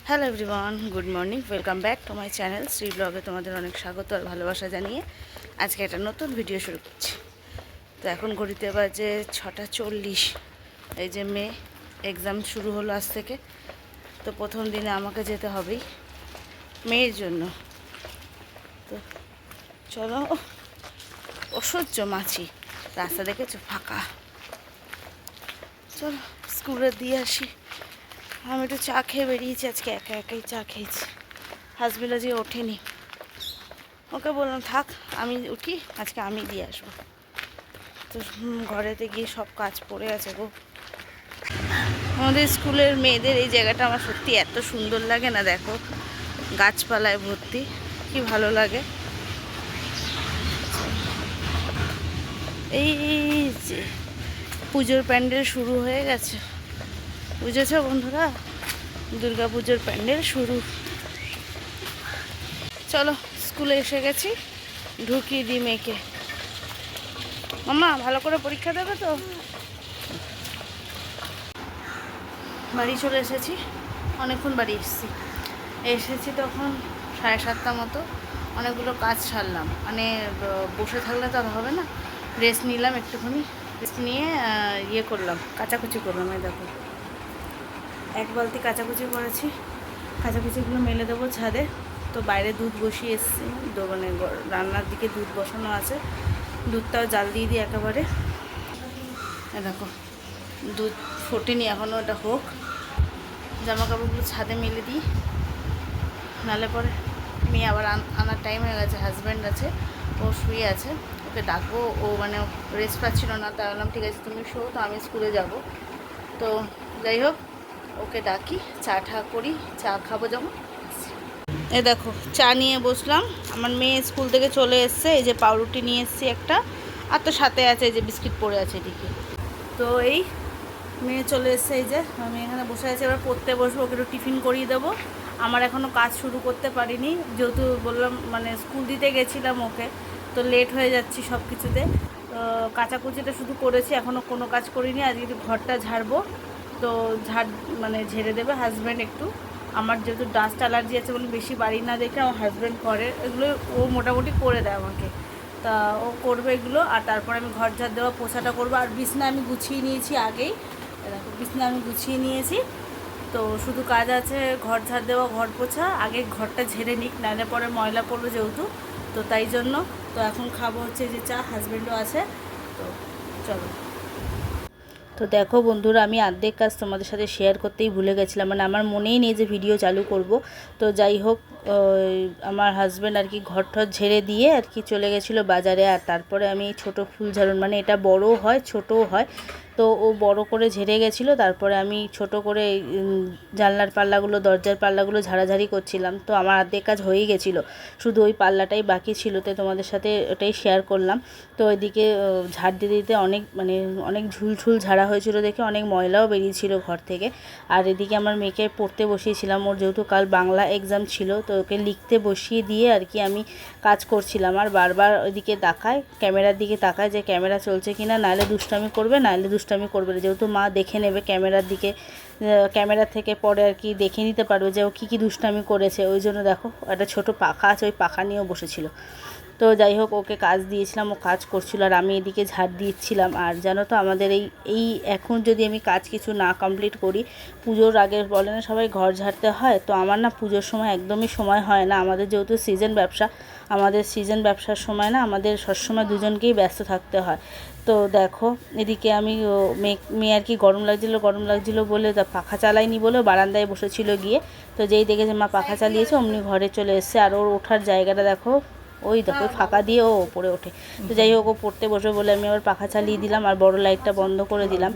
Hello everyone, good morning, welcome back to my channel Shri ব্লগে। তোমাদের অনেক স্বাগত আর ভালোবাসা জানিয়ে আজকে একটা নতুন ভিডিও শুরু করছি। তো এখন ঘড়িতে বাজে 6:40। এই যে মেয়ে এক্সাম শুরু হলো আজ থেকে। তো প্রথম দিনে আমাকে যেতে হবেই মেয়ের জন্য। তো চলো, অসহ্য মাছি, রাস্তা দেখেছো ফাঁকা। চলো স্কুলে দিয়ে আসি। আমি একটু চা খেয়ে বেরিয়েছি, আজকে একা একাই চা খেয়েছি। হাজবেন্ড আজকে ওঠেনি, ওকে বললাম থাক আমি উঠি, আজকে আমি দিয়ে আসবো। তো ঘরেতে গিয়ে সব কাজ পড়ে আছে গো। আমাদের স্কুলের মেয়েদের এই জায়গাটা আমার সত্যি এত সুন্দর লাগে না, দেখো গাছপালায় ভর্তি, কি ভালো লাগে। এই যে পুজোর প্যান্ডেল শুরু হয়ে গেছে, বুঝেছো বন্ধুরা, দুর্গা পুজোর প্যান্ডেল শুরু। চলো স্কুলে এসে গেছি, ঢুকিয়ে দিই মেয়েকে। মামা ভালো করে পরীক্ষা দেবে তো? বাড়ি চলে এসেছি, অনেকক্ষণ বাড়ি এসেছি তখন 7:30 মতো। অনেকগুলো কাজ সারলাম, মানে বসে থাকলে তো আর হবে না, রেস্ট নিলাম একটুখানি। রেস্ট নিয়ে ইয়ে করলাম, কাচাকুচি করলাম। এই দেখো এক বালতি কাচাকুচি করেছি, কাচাকুচিগুলো মেলে দেবো ছাদে। তো বাইরে দুধ বসিয়ে এসেছি, মানে রান্নার দিকে দুধ বসানো আছে, দুধটাও জাল দিয়ে দিই একেবারে। দেখো দুধ ফোটেনি এখনও, এটা হোক। জামা কাপড়গুলো ছাদে মেলে দিই, নালে পরে মেয়ে আবার আনার টাইম হয়ে গেছে। হাজব্যান্ড আছে, ও শুয়ে আছে, ওকে ডাকবো। ও মানে রেস্ট পাচ্ছিল না, তাই বললাম ঠিক আছে তুমি শো, তো আমি স্কুলে যাব। তো যাই হোক, ওকে ডাকি, চা ঠা করি, চা খাবো যখন। এ দেখো চা নিয়ে বসলাম, আমার মেয়ে স্কুল থেকে চলে এসছে। এই যে পাউরুটি নিয়ে এসছি একটা, আর তো সাথে আছে এই যে বিস্কিট পড়ে আছে এদিকে। তো এই মেয়ে চলে এসছে, এই যে আমি এখানে বসে আছি, এবার পড়তে বসবো, ওকে একটু টিফিন করিয়ে দেবো। আমার এখনও কাজ শুরু করতে পারিনি, যেহেতু বললাম মানে স্কুল দিতে গেছিলাম ওকে, তো লেট হয়ে যাচ্ছি সব কিছুতে। তো কাচাকুচিটা শুধু করেছি, এখনও কোনো কাজ করিনি। আজকে একটু ঘরটা ঝাড়বো, তো মানে ঝেড়ে দেবে হাজব্যান্ড একটু। আমার যেহেতু ডাস্ট অ্যালার্জি আছে বলে বেশি বাড়ি না দেখে আমার হাজব্যান্ড করে এগুলো, ও মোটামুটি করে দেয় আমাকে। তা ও করবে এগুলো, আর তারপরে আমি ঘর ঝাড় দেওয়া পোছাটা করবো। আর বিছনা আমি গুছিয়ে নিয়েছি আগেই, দেখো বিছনা আমি গুছিয়ে নিয়েছি। তো শুধু কাজ আছে ঘর ঝাড় দেওয়া, ঘর পোছা। আগে ঘরটা ঝেড়ে নিক, নাহলে পরে ময়লা পড়বে যেহেতু, তো তাই জন্য। তো এখন খাবো হচ্ছে যে চা, হাজব্যান্ডও আছে। তো চলো। তো দেখো বন্ধুরা, আমি অর্ধেক কাজ তোমাদের সাথে শেয়ার করতেই ভুলে গেছিলাম, মানে আমার মনেই নেই যে ভিডিও চালু করব। তো যাই হোক, আমার হাজব্যান্ড আর কি ঘর ঠর ঝেড়ে দিয়ে আর কি চলে গেছিলো বাজারে। আর তারপরে আমি ছোট ফুল ঝাড়ুন, মানে এটা বড়ও হয় ছোটও হয়, তো ও বড় করে ঝেড়ে গেছিলো। তারপরে আমি ছোট করে জানলার পাল্লাগুলো, দরজার পাল্লাগুলো ঝাড়াঝাড়ি করছিলাম। তো আমার অর্ধেক কাজ হয়েই গেছিলো, শুধু ওই পাল্লাটাই বাকি ছিল, তো তোমাদের সাথে ওটাই শেয়ার করলাম। তো ওইদিকে ঝাড় দিতে দিতে অনেক ঝুলঝুল ঝাড়া হয়েছিল দেখে অনেক ময়লাও বেরিয়েছিল ঘর থেকে। আর এদিকে আমার মেয়েকে পড়তে বসিয়েছিলাম, ওর যেহেতু কাল বাংলা এক্সাম ছিল, তো ওকে লিখতে বসিয়ে দিয়ে আর কি আমি কাজ করছিলাম। আর বারবার ওইদিকে তাকায়, ক্যামেরার দিকে তাকায় যে ক্যামেরা চলছে কি না, নাহলে দুষ্টামি করবে, নাহলে দুষ্টামি করবে না। যেহেতু মা দেখে নেবে ক্যামেরার দিকে, ক্যামেরা থেকে পরে আর কি দেখে নিতে পারবে যে ও কী দুষ্টামি করেছে। ওই জন্য দেখো একটা ছোট পাখা আছে, ওই পাখা নিয়েও বসেছিল। তো যাই হোক, ওকে কাজ দিয়েছিলাম, ও কাজ করছিল, আর আমি এদিকে ঝাড় দিচ্ছিলাম। আর জানো তো আমাদের এই এখন যদি আমি কাজ কিছু না কমপ্লিট করি, পুজোর আগে বলে না সবাই ঘর ঝাড়তে হয়, তো আমার না পুজোর সময় একদমই সময় হয় না। আমাদের যেহেতু সিজন ব্যবসা, আমাদের সিজন ব্যবসার সময় না আমাদের সবসময় দুজনকেই ব্যস্ত থাকতে হয়। তো দেখো এদিকে আমি মেয়ে আর কি গরম লাগছিলো বলে তা পাখা চালাইনি বলে বারান্দায় বসেছিল গিয়ে। তো যেই দেখেছে মা পাখা চালিয়েছে অমনি ঘরে চলে এসছে। আর ওর ওঠার জায়গাটা দেখো, ওই দেখো ফাঁকা দিয়ে ও ওপরে ওঠে। তো যাই হোক, ও পড়তে বসে বলে আমি আবার পাখা চালিয়ে দিলাম আর বড় লাইটটা বন্ধ করে দিলাম।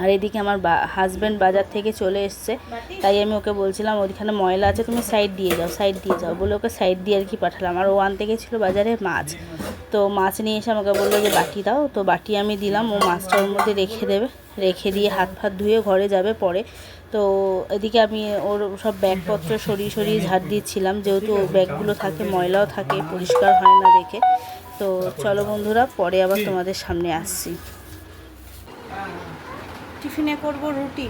আর এদিকে আমার হাজব্যান্ড বাজার থেকে চলে এসছে, তাই আমি ওকে বলছিলাম ওইখানে ময়লা আছে, তুমি সাইড দিয়ে যাও বলে ওকে সাইড দিয়ে আর কি পাঠালাম। আর ও আনতে গেছিলো বাজারে মাছ, তো মাছ নিয়ে এসে আমাকে বললো যে বাটি দাও, তো বাটি আমি দিলাম। ও মাছটা ওর মধ্যে রেখে দেবে, রেখে দিয়ে হাত ফাত ধুয়ে ঘরে যাবে পরে। তো এদিকে আমি ওর সব ব্যাগপত্র সরিয়ে ঝাড় দিচ্ছিলাম, যেহেতু ব্যাগগুলো থাকে ময়লাও থাকে, পরিষ্কার হয় না দেখে। তো চলো বন্ধুরা, পরে আবার তোমাদের সামনে আসছি। টিফিনে করব রুটি,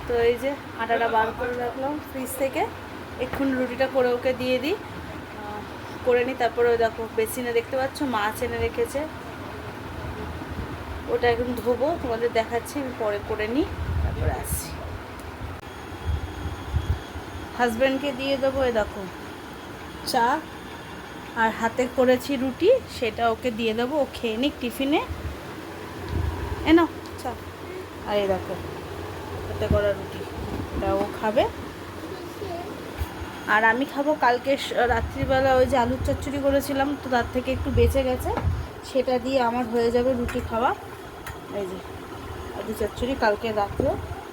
তো তো এই যে আটাটা বার করে রাখলাম ফ্রিজ থেকে, এক্ষুনি রুটিটা করে ওকে দিয়ে দিই, করে নিই। তারপরে ওই দেখো বেসিনে দেখতে পাচ্ছ মাছ এনে রেখেছে, ওটা এখন ধোবো, তোমাদের দেখাচ্ছি, আমি পরে করে নিই, তারপরে আসছি। হাজব্যান্ডকে দিয়ে দেবো এই দেখো চা, আর হাতে করেছি রুটি, সেটা ওকে দিয়ে দেবো, ও খেয়ে নিক টিফিনে। এনো চা, আর এই দেখো হাতে করা রুটি, এটা ও খাবে। আর আমি খাবো কালকে রাত্রিবেলা ওই যে আলুর চচ্চড়ি করেছিলাম, তো তার থেকে একটু বেঁচে গেছে, সেটা দিয়ে আমার হয়ে যাবে রুটি খাওয়া। এই যে আলু চচ্চড়ি কালকে রাত্রে,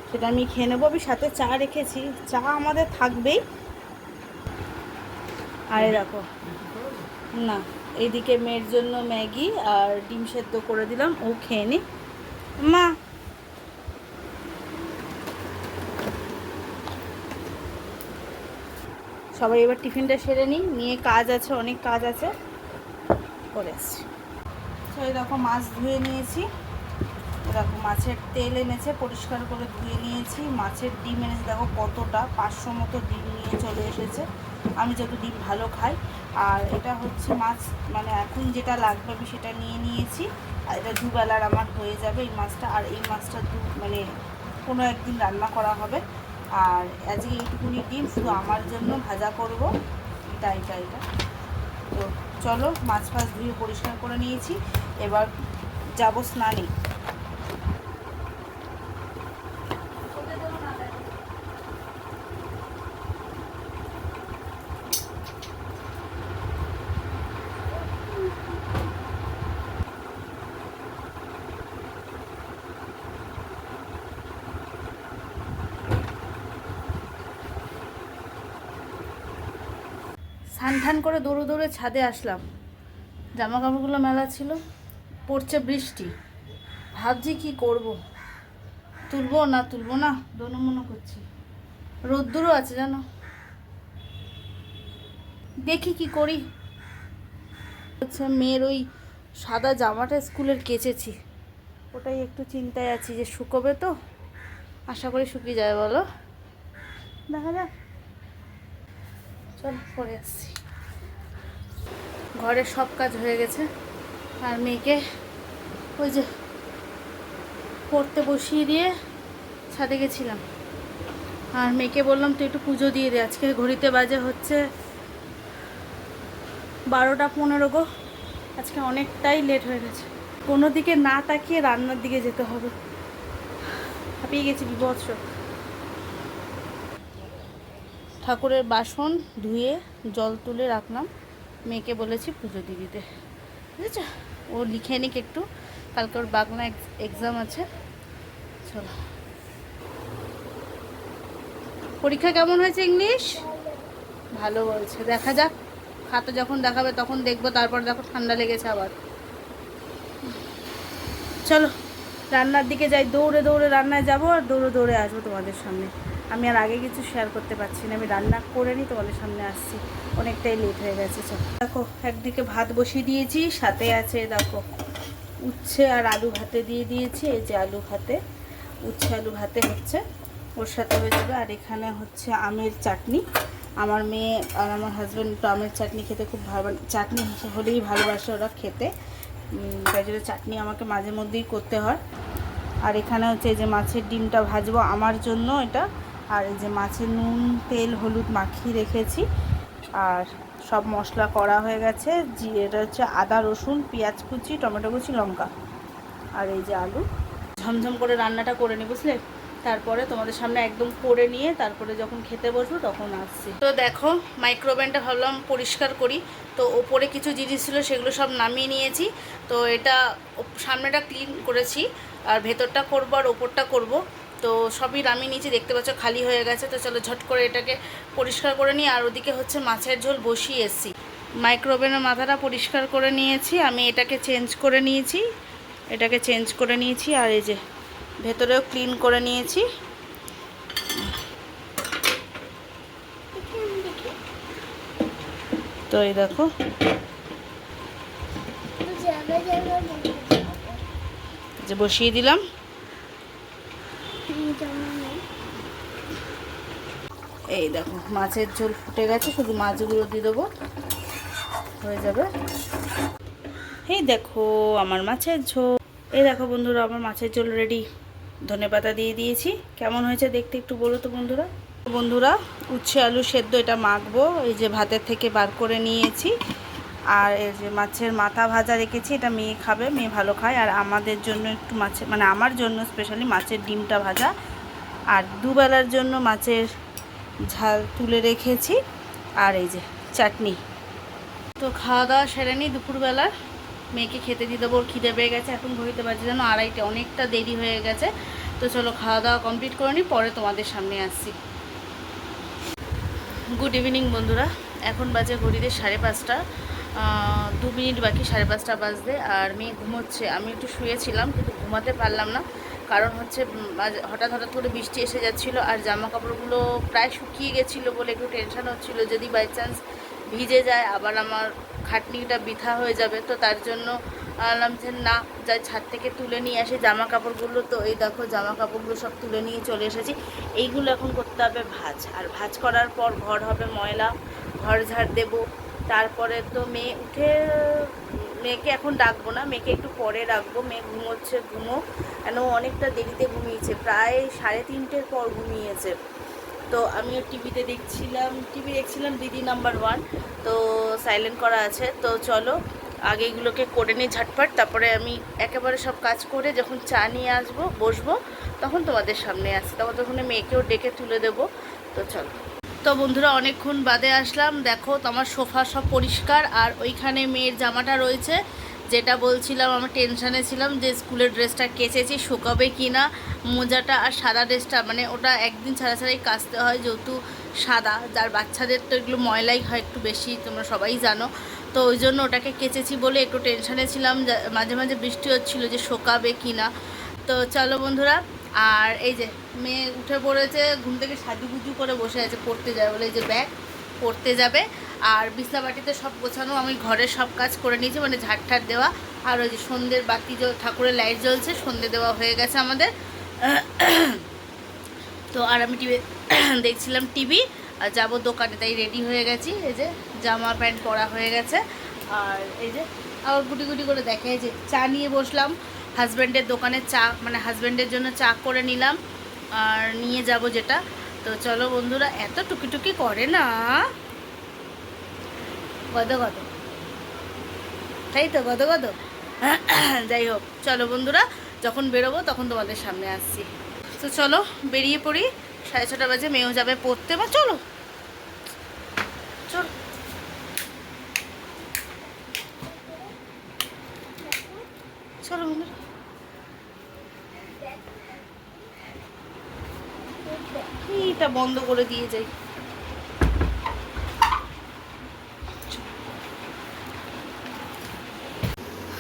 সেটা আমি খেয়ে নেবো। আমি সাথে চা রেখেছি, চা আমাদের থাকবেই। আর দেখো না, এইদিকে মেয়ের জন্য ম্যাগি আর ডিম সেদ্ধ করে দিলাম, ও খেয়ে নি। মা সবাই এবার টিফিনটা সেরে নিই, নিয়ে কাজ আছে, অনেক কাজ আছে, করে এসছি। তো এই দেখো মাছ ধুয়ে নিয়েছি, দেখো মাছের তেল এনেছে, পরিষ্কার করে ধুয়ে নিয়েছি। মাছের ডিম এনেছে, দেখো কতটা, 500 মতো ডিম নিয়ে চলে এসেছে, আমি যেহেতু ডিম ভালো খাই। আর এটা হচ্ছে মাছ, মানে এখন যেটা লাগবে আমি সেটা নিয়ে নিয়েছি, আর এটা দুবেলার আমার হয়ে যাবে এই মাছটা। আর এই মাছটা মানে কোনো একদিন রান্না করা হবে। আর আজকে এইটুকুনি ডিম শুধু আমার জন্য ভাজা করব, এটা। তো চলো, মাছ ফাছ ধুয়ে পরিষ্কার করে নিয়েছি, এবার যাবো স্নানে। স্নান করে দৌড়ে দৌড়ে ছাদে আসলাম, জামা কাপড়গুলো মেলা ছিল, পড়ছে বৃষ্টি, ভাবছি কি করব, তুলবো না দোনো করছি, রোদ্দুরও আছে জানো, দেখি কি করি। হচ্ছে মেয়ের ওই সাদা জামাটা স্কুলের কেচেছি, ওটাই একটু চিন্তায় আছি যে শুকোবে তো, আশা করি শুকিয়ে যায়, বলো দেখা যাক। চল পরে আসছি। ঘরের সব কাজ হয়ে গেছে, আর মেয়েকে ওই যে পড়তে বসিয়ে দিয়ে ছাদে গেছিলাম, আর মেয়েকে বললাম তুই একটু পুজো দিয়ে দে। আজকে ঘড়িতে বাজে হচ্ছে 12টা 15 গো, আজকে অনেকটাই লেট হয়ে গেছে। কোনো দিকে না তাকিয়ে রান্নার দিকে যেতে হবে, হাঁপিয়ে গেছি বিভৎস। ঠাকুরের বাসন ধুয়ে জল তুলে রাখলাম, মেয়েকে বলেছি পুজো দিয়ে দিতে, বুঝেছো? ও লিখে নিক একটু, কালকে ওর বাংলা এক্সাম আছে। চলো, পরীক্ষা কেমন হয়েছে ইংলিশ? ভালো বলছে, দেখা যাক, খাতা যখন দেখাবে তখন দেখবো, তারপর দেখো ঠান্ডা লেগেছে আবার। চলো রান্নার দিকে যাই, দৌড়ে দৌড়ে রান্নায় যাবো, আর দৌড়ে দৌড়ে আসবো তোমাদের সামনে। আমি আর আগে কিছু শেয়ার করতে পারছি না, আমি রান্না করে নিই, তোমাদের সামনে আসছি, অনেকটাই লেট হয়ে গেছে। চলো দেখো, একদিকে ভাত বসিয়ে দিয়েছি, সাথে আছে দেখো উচ্ছে আর আলু ভাতে দিয়ে দিয়েছি, এই যে আলু ভাতে, উচ্ছে আলু ভাতে হচ্ছে, ওর সাথে হয়ে যাবে। আর এখানে হচ্ছে আমের চাটনি, আমার মেয়ে আর আমার হাজব্যান্ড তো আমের চাটনি খেতে খুব ভালো, চাটনি হলেই ভালোবাসে ওরা খেতে, তাই জন্য চাটনি আমাকে মাঝে মধ্যেই করতে হয়। আর এখানে হচ্ছে এই যে মাছের ডিমটা ভাজবো আমার জন্য এটা, আর এই যে মাছের নুন তেল হলুদ মাখিয়ে রেখেছি, আর সব মশলা করা হয়ে গেছে। এটা হচ্ছে আদা রসুন পেঁয়াজ কুচি টমেটো কুচি লঙ্কা, আর এই যে আলু। ঝমঝম করে রান্নাটা করে নিই, বুঝলে, তারপরে তোমাদের সামনে একদম করে নিয়ে তারপরে যখন খেতে বসবো তখন আসছি। তো দেখো মাইক্রোওভেনটা ভাবলাম পরিষ্কার করি, তো ওপরে কিছু জিনিস ছিল সেগুলো সব নামিয়ে নিয়েছি। তো এটা সামনেটা ক্লিন করেছি, আর ভেতরটা করবো আর ওপরটা করব, তো সবই নামিয়ে নিয়েছি, দেখতে পাচ্ছ খালি হয়ে গেছে। তো চলো ঝট করে এটাকে পরিষ্কার করে নিই। আর ওদিকে হচ্ছে মাছের ঝোল বসিয়ে এসেছি, মাইক্রোওভেনের মাথাটা পরিষ্কার করে নিয়েছি, আমি এটাকে চেঞ্জ করে নিয়েছি, আর এই যে ভেতরেও ক্লিন করে নিয়েছি। তো এই দেখো যে বসিয়ে দিলাম, এই দেখো মাছের ঝোল ফুটে গেছে, শুধু মাছগুলো দিয়ে দেবো, হয়ে যাবে। এই দেখো আমার মাছের ঝোল। এই দেখো বন্ধুরা আমার মাছের ঝোল রেডি। ধনেপাতা দিয়ে দিয়েছি। কেমন হয়েছে দেখতে একটু বলো তো বন্ধুরা। বন্ধুরা উচ্ছে আলু সেদ্ধ এটা মাখবো, এই যে ভাতের থেকে বার করে নিয়েছি। আর এই যে মাছের মাথা ভাজা রেখেছি, এটা মেয়ে খাবে, মেয়ে ভালো খায়। আর আমাদের জন্য একটু মাছের মানে আমার জন্য স্পেশালি মাছের ডিমটা ভাজা। আর দুবেলার জন্য মাছের ঝাল তুলে রেখেছি। আর এই যে চাটনি। তো খাওয়া দাওয়া সেরে নিই দুপুরবেলার, মেয়েকে খেতে দিয়ে দেবো, ওর খিদে পেয়ে গেছে। এখন ঘড়িতে বাজে যেন 2:30, অনেকটা দেরি হয়ে গেছে। তো চলো খাওয়া দাওয়া কমপ্লিট করে নিই, পরে তোমাদের সামনে আসছি। গুড ইভিনিং বন্ধুরা, এখন বাজে ঘড়িতে 5:30, 2 মিনিট বাকি 5:30 বাজতে। আর মেয়ে ঘুমোচ্ছে, আমি একটু শুয়েছিলাম কিন্তু ঘুমাতে পারলাম না, কারণ হচ্ছে হঠাৎ হঠাৎ করে বৃষ্টি এসে যাচ্ছিলো। আর জামা কাপড়গুলো প্রায় শুকিয়ে গেছিলো বলে একটু টেনশন হচ্ছিলো, যদি বাই চান্স ভিজে যায় আবার আমার খাটনিটা বৃথা হয়ে যাবে। তো তার জন্য বললাম যে না, যাই ছাদ থেকে তুলে নিয়ে আসি জামা কাপড়গুলো। তো এই দেখো জামা কাপড়গুলো সব তুলে নিয়ে চলে এসেছি। এইগুলো এখন করতে হবে ভাঁজ, আর ভাঁজ করার পর ঘর হবে ময়লা, ঘর ঝাড় দেবো। তারপরে তো মেয়ে উঠে, মেয়েকে এখন ডাকবো না, মেয়েকে একটু পরে রাখবো। মেয়ে ঘুমোচ্ছে, ঘুমোক, কেন অনেকটা দেরিতে ঘুমিয়েছে, প্রায় 3:30-এর পর ঘুমিয়েছে। তো আমিও টিভি দেখছিলাম দিদি নাম্বার 1, তো সাইলেন্ট করা আছে। তো চলো আগে এগুলোকে করে নিই ঝটপট, তারপরে আমি একেবারে সব কাজ করে যখন চা নিয়ে বসবো তখন তোমাদের সামনে আসছি, তখন মেয়েকেও ডেকে তুলে দেবো। তো চলো। তো বন্ধুরা অনেকক্ষণ বাদে আসলাম, দেখো তোমার সোফা সব পরিষ্কার। আর ওইখানে মেয়ের জামাটা রয়েছে, যেটা বলছিলাম আমার টেনশানে ছিলাম যে স্কুলের ড্রেসটা কেচেছি, শুকাবে কি না। মোজাটা আর সাদা ড্রেসটা মানে ওটা একদিন ছাড়া ছাড়াই কাচতে হয়, যেহেতু সাদা, যার বাচ্চাদের তো এগুলো ময়লাই হয় একটু বেশি, তোমরা সবাই জানো। তো ওই জন্য ওটাকে কেচেছি বলে একটু টেনশানে ছিলাম, মাঝে মাঝে বৃষ্টি হচ্ছিলো যে শোকাবে কি না। তো চলো বন্ধুরা, আর এই যে মেয়ে উঠে পড়েছে ঘুম থেকে, সাজুগুজু করে বসে আছে, পড়তে যায় বলে, এই যে ব্যাগ পড়তে যাবে। আর বিছনাবাটিতে সব গোছানো, আমি ঘরের সব কাজ করে নিয়েছি, মানে ঝাড় দেওয়া। আর ওই যে সন্ধ্যের বাতি ঠাকুরের লাইট জ্বলছে, সন্ধ্যে দেওয়া হয়ে গেছে আমাদের। তো আর আমি দেখছিলাম টিভি, আর যাবো দোকানে, তাই রেডি হয়ে গেছি। এই যে জামা প্যান্ট পরা হয়ে গেছে। আর এই যে আবার গুটি গুটি করে দেখে, যে চা নিয়ে বসলাম, হাজব্যান্ডের দোকানে চা, মানে হাজব্যান্ডের জন্য চা করে নিলাম আর নিয়ে যাব যেটা। তো চলো বন্ধুরা, এত টুকি করে না, গদ তাই তো গদ যাই হোক, চলো বন্ধুরা, যখন বেরোবো তখন তোমাদের সামনে আসছি। তো চলো বেরিয়ে পড়ি, 6:30 বাজে, মেয়েও যাবে পড়তে। বা চলো চলো চলো বন্ধুরা, এটা বন্ধ করে দিয়ে যাই।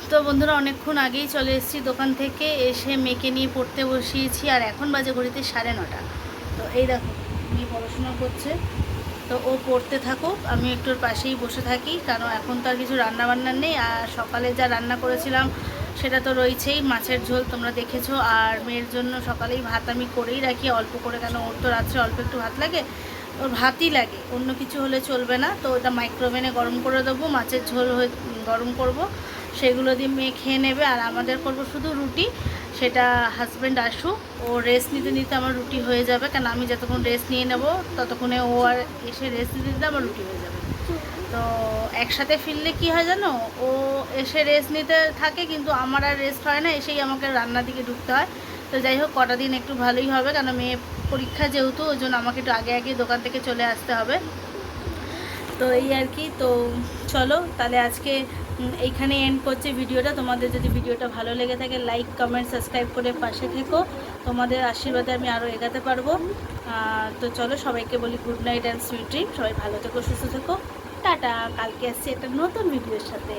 তো বন্ধুরা অনেকক্ষণ আগেই চলে এসেছি দোকান থেকে, এসে মেয়েকে নিয়ে পড়তে বসিয়েছি। আর এখন বাজে ঘড়িতে 9:30। তো এই দেখো মেয়ে পড়াশোনা করছে, তো ও পড়তে থাকুক, আমি একটু ওর পাশেই বসে থাকি, কারণ এখন তো আর কিছু রান্নাবান্নার নেই। আর সকালে যা রান্না করেছিলাম সেটা তো রয়েছেই, মাছের ঝোল তোমরা দেখেছো। আর মেয়ের জন্য সকালেই ভাত আমি করেই রাখি অল্প করে, কেন ওর তো রাত্রে অল্প একটু ভাত লাগে, ওর ভাতই লাগে, অন্য কিছু হলে চলবে না। তো ওটা মাইক্রোওভেনে গরম করে দেবো, মাছের ঝোল গরম করব, সেগুলো দিয়ে মেয়ে খেয়ে নেবে। আর আমাদের করব শুধু রুটি, সেটা হাজব্যান্ড আসুক, ও রেস্ট নিতে নিতে আমার রুটি হয়ে যাবে, কারণ আমি যতক্ষণ রেস্ট নিয়ে নেব ততক্ষণে ও আর এসে রেস্ট নিতে নিতে আমার রুটি হয়ে যাবে। তো একসাথে ফিরলে কি হয় জানো, ও এসে রেস্ট নিতে থাকে কিন্তু আমার আর রেস্ট হয় না, এসেই আমাকে রান্নার দিকে ঢুকতে হয়। তো যাই হোক, কটা দিন একটু ভালোই হবে, কারণ মেয়ে পরীক্ষা যেহেতু, ওই জন্য আমাকে একটু আগে আগে দোকান থেকে চলে আসতে হবে। তো এই আর কি। তো চলো তাহলে আজকে এইখানে এন্ড করছি ভিডিওটা। তোমাদের যদি ভিডিওটা ভালো লেগে থাকে, লাইক কমেন্ট সাবস্ক্রাইব করে পাশে থেকো, তোমাদের আশীর্বাদে আমি আরও এগাতে পারবো। তো চলো সবাইকে বলি good night and sweet dream, সবাই ভালো থেকো, সুস্থ থেকো, টাটা। কালকে আসছি একটা নতুন ভিডিওর সাথে।